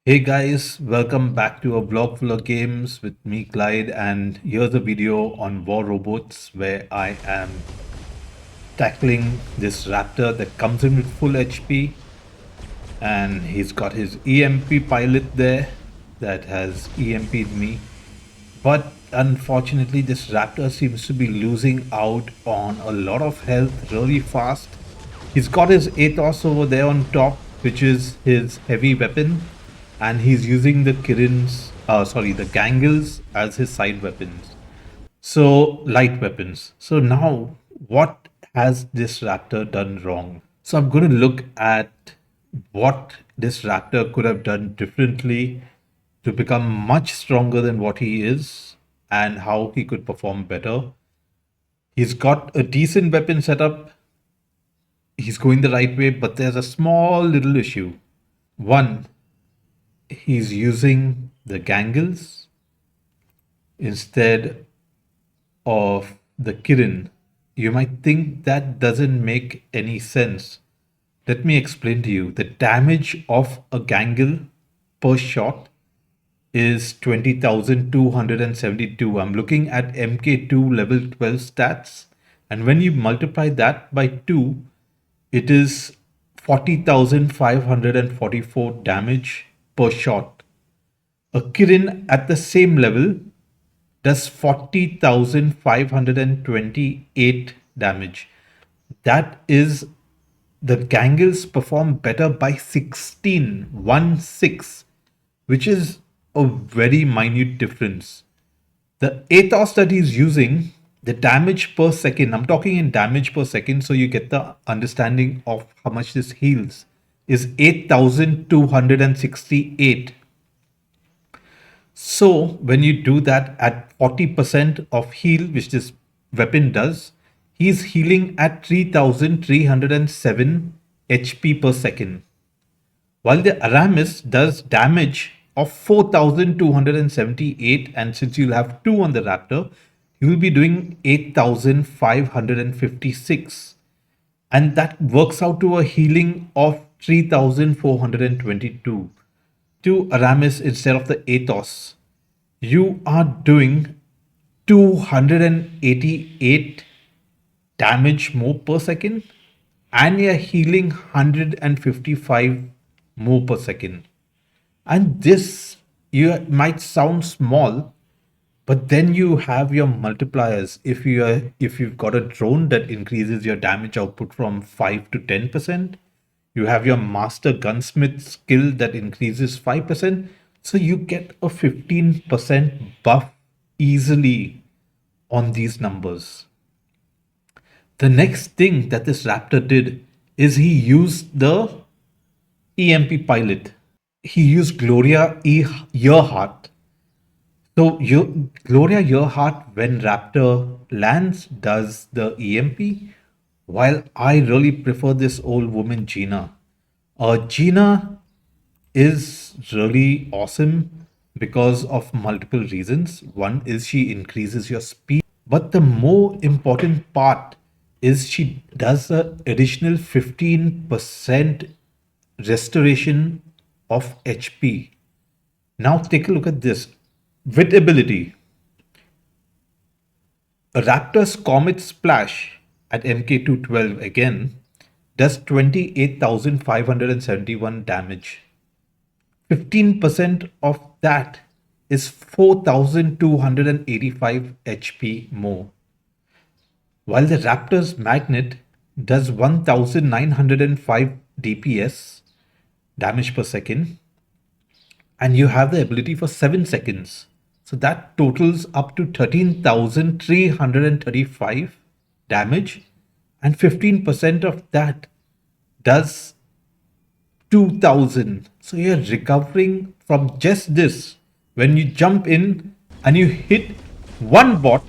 Hey guys, welcome back to a vlog full of games with me, Clyde, and here's a video on War Robots where I am tackling this raptor that comes in with full HP, and he's got his EMP pilot there that has EMP'd me. But unfortunately, this raptor seems to be losing out on a lot of health really fast. He's got his Athos over there on top, which is his heavy weapon, and he's using the the Gangles as his side weapons. So, light weapons. So now, what has this raptor done wrong? So I'm going to look at what this raptor could have done differently to become much stronger than what he is and how he could perform better. He's got a decent weapon setup. He's going the right way, but there's a small little issue. One, he's using the Gangles instead of the Kirin. You might think that doesn't make any sense. Let me explain to you. The damage of a Gangle per shot is 20,272. I'm looking at MK2 level 12 stats. And when you multiply that by 2, it is 40,544 damage per shot. A Kirin at the same level does 40,528 damage. That is, the Gangles perform better by 16, which is a very minute difference. The Athos that he's using, the damage per second, I'm talking in damage per second so you get the understanding of how much this heals, is 8,268. So when you do that at 40% of heal, which this weapon does, he's healing at 3,307 HP per second. While the Aramis does damage of 4,278, and since you'll have two on the Raptor, you will be doing 8,556. And that works out to a healing of 3,422 to Aramis instead of the Athos. You are doing 288 damage more per second, and you're healing 155 more per second. And this you might sound small, but then you have your multipliers. If you've got a drone that increases your damage output from 5 to 10%, you have your master gunsmith skill that increases 5%, so you get a 15% buff easily on these numbers. The next thing that this raptor did is he used the EMP pilot. He used Gloria Earhart. So Gloria Earhart, when Raptor lands, does the EMP, while I really prefer this old woman Gina. Gina is really awesome because of multiple reasons. One is she increases your speed, but the more important part is she does an additional 15% restoration of HP. Now take a look at this. With ability, a Raptor's Comet Splash at MK212 again does 28,571 damage. 15% of that is 4,285 HP more. While the Raptor's Magnet does 1,905 DPS, damage per second, and you have the ability for 7 seconds. So that totals up to 13,335 damage, and 15% of that does 2,000. So you're recovering from just this. When you jump in and you hit one bot,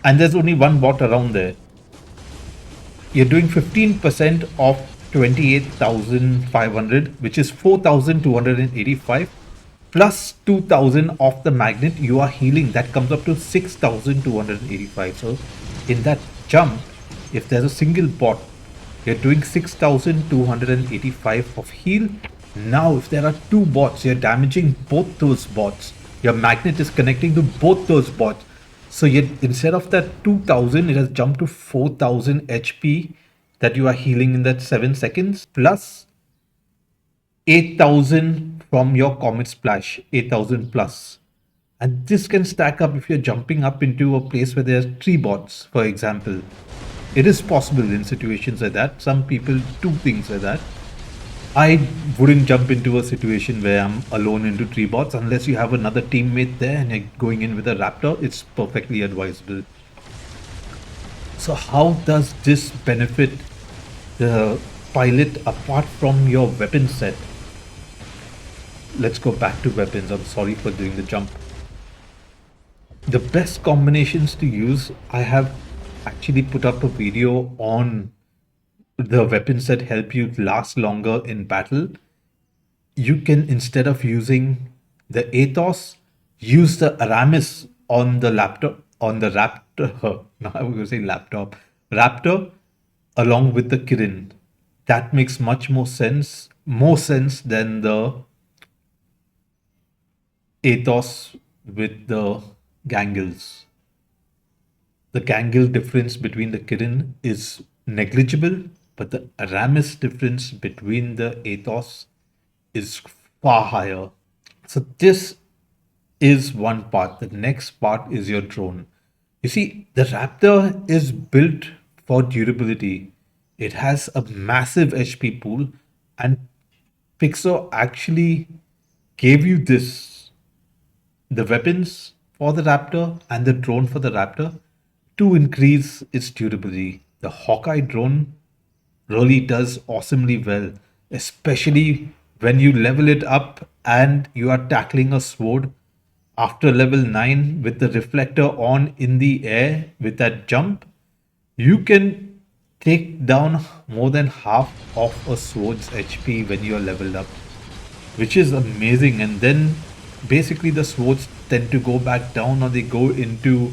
and there's only one bot around there, you're doing 15% of 28,500, which is 4,285, plus 2,000 of the magnet you are healing. That comes up to 6,285. So in that jump, if there's a single bot, you're doing 6,285 of heal Now, if there are two bots, you're damaging both those bots. Your magnet is connecting to both those bots. So yet, instead of that 2000, it has jumped to 4000 HP that you are healing in that 7 seconds, plus 8000 from your Comet Splash, 8000 plus. And this can stack up if you're jumping up into a place where there's three bots, for example. It is possible in situations like that. Some people do things like that. I wouldn't jump into a situation where I'm alone into three bots unless you have another teammate there and you're going in with a Raptor. It's perfectly advisable. So, how does this benefit the pilot apart from your weapon set? Let's go back to weapons. I'm sorry for doing the jump. The best combinations to use, I have actually put up a video on the weapons that help you last longer in battle. You can, instead of using the Athos, use the Aramis on the laptop, on the Raptor. No, I was going to say laptop. Raptor along with the Kirin. That makes much more sense than the Athos with the Gangles. The Gangle difference between the Kirin is negligible, but the Aramis difference between the Athos is far higher. So this is one part. The next part is your drone. You see, the Raptor is built for durability. It has a massive HP pool, and Pixar actually gave you this, the weapons for the Raptor and the drone for the Raptor, to increase its durability. The Hawkeye drone really does awesomely well, especially when you level it up and you are tackling a sword after level 9 with the reflector on in the air with that jump. You can take down more than half of a sword's HP when you are leveled up, which is amazing. And then basically the swords tend to go back down or they go into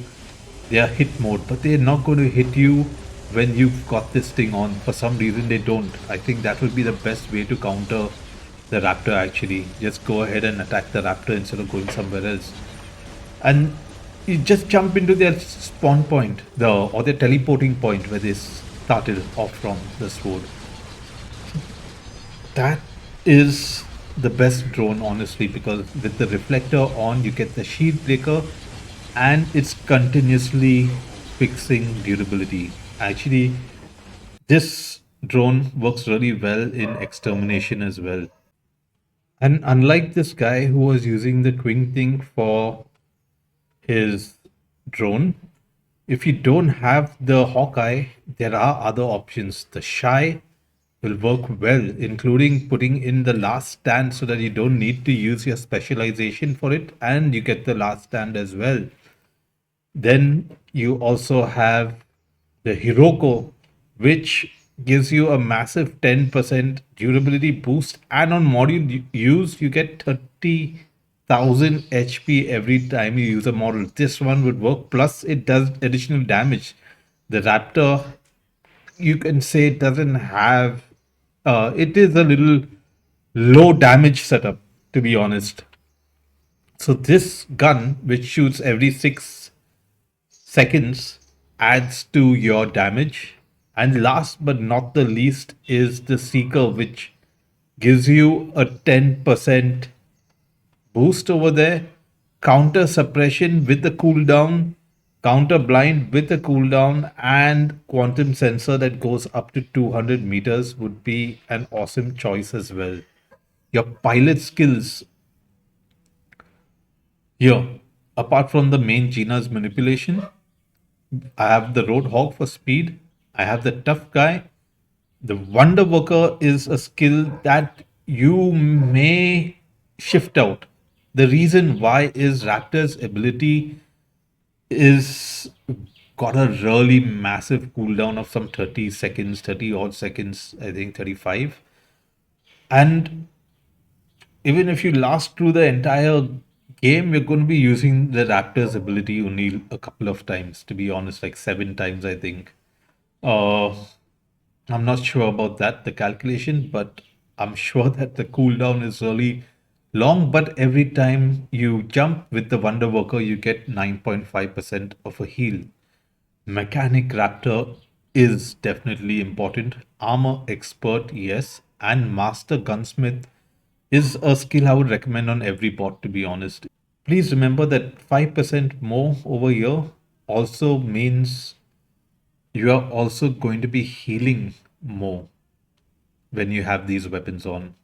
their hit mode, but they're not going to hit you when you've got this thing on. For some reason, they don't. I think that would be the best way to counter the Raptor actually. Just go ahead and attack the Raptor instead of going somewhere else. And you just jump into their spawn point, or their teleporting point where they started off from the sword. That is the best drone, honestly, because with the reflector on, you get the shield breaker and it's continuously fixing durability. Actually, this drone works really well in extermination as well. And unlike this guy who was using the Quing thing for his drone, if you don't have the Hawkeye, there are other options. The Shy will work well, including putting in the last stand so that you don't need to use your specialization for it and you get the last stand as well. Then you also have the Hiroko, which gives you a massive 10% durability boost, and on module use, you get 30,000 HP every time you use a model. This one would work, plus it does additional damage. The Raptor, you can say, it doesn't have, it is a little low damage setup, to be honest. So, this gun, which shoots every 6 seconds, adds to your damage. And last but not the least is the Seeker, which gives you a 10% boost over there, counter suppression with the cooldown, counter blind with the cooldown, and quantum sensor that goes up to 200 meters would be an awesome choice as well. Your pilot skills here, apart from the main Gina's manipulation, I have the Roadhog for speed. I have the Tough Guy. The Wonder Worker is a skill that you may shift out. The reason why is Raptor's ability is got a really massive cooldown of some 30 seconds, 30 odd seconds, I think 35. And even if you last through the entire game, you're going to be using the Raptor's ability only a couple of times, to be honest, like 7 times, I think. Uh, I'm not sure about that, the calculation, but I'm sure that the cooldown is really long, but every time you jump with the Wonder Worker, you get 9.5% of a heal. Mechanic Raptor is definitely important. Armor Expert, yes. And Master Gunsmith is a skill I would recommend on every bot, to be honest. Please remember that 5% more over here also means you are also going to be healing more when you have these weapons on.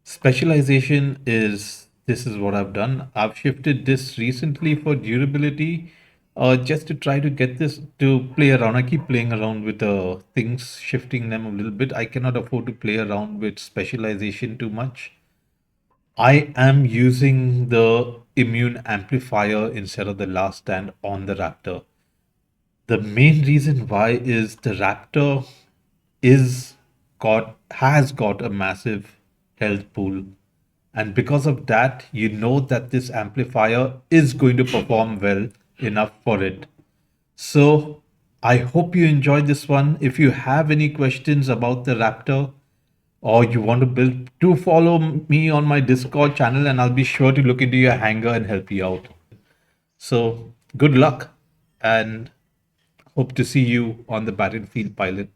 Specialization is this is what I've done. I've shifted this recently for durability, just to try to get this to play around. I keep playing around with things, shifting them a little bit. I cannot afford to play around with specialization too much. I am using the immune amplifier instead of the last stand on the Raptor. The main reason why is the Raptor is has got a massive health pool, and because of that you know that this amplifier is going to perform well enough for it. So I hope you enjoyed this one. If you have any questions about the Raptor or you want to build, do follow me on my Discord channel and I'll be sure to look into your hangar and help you out. So good luck and hope to see you on the battlefield, pilot.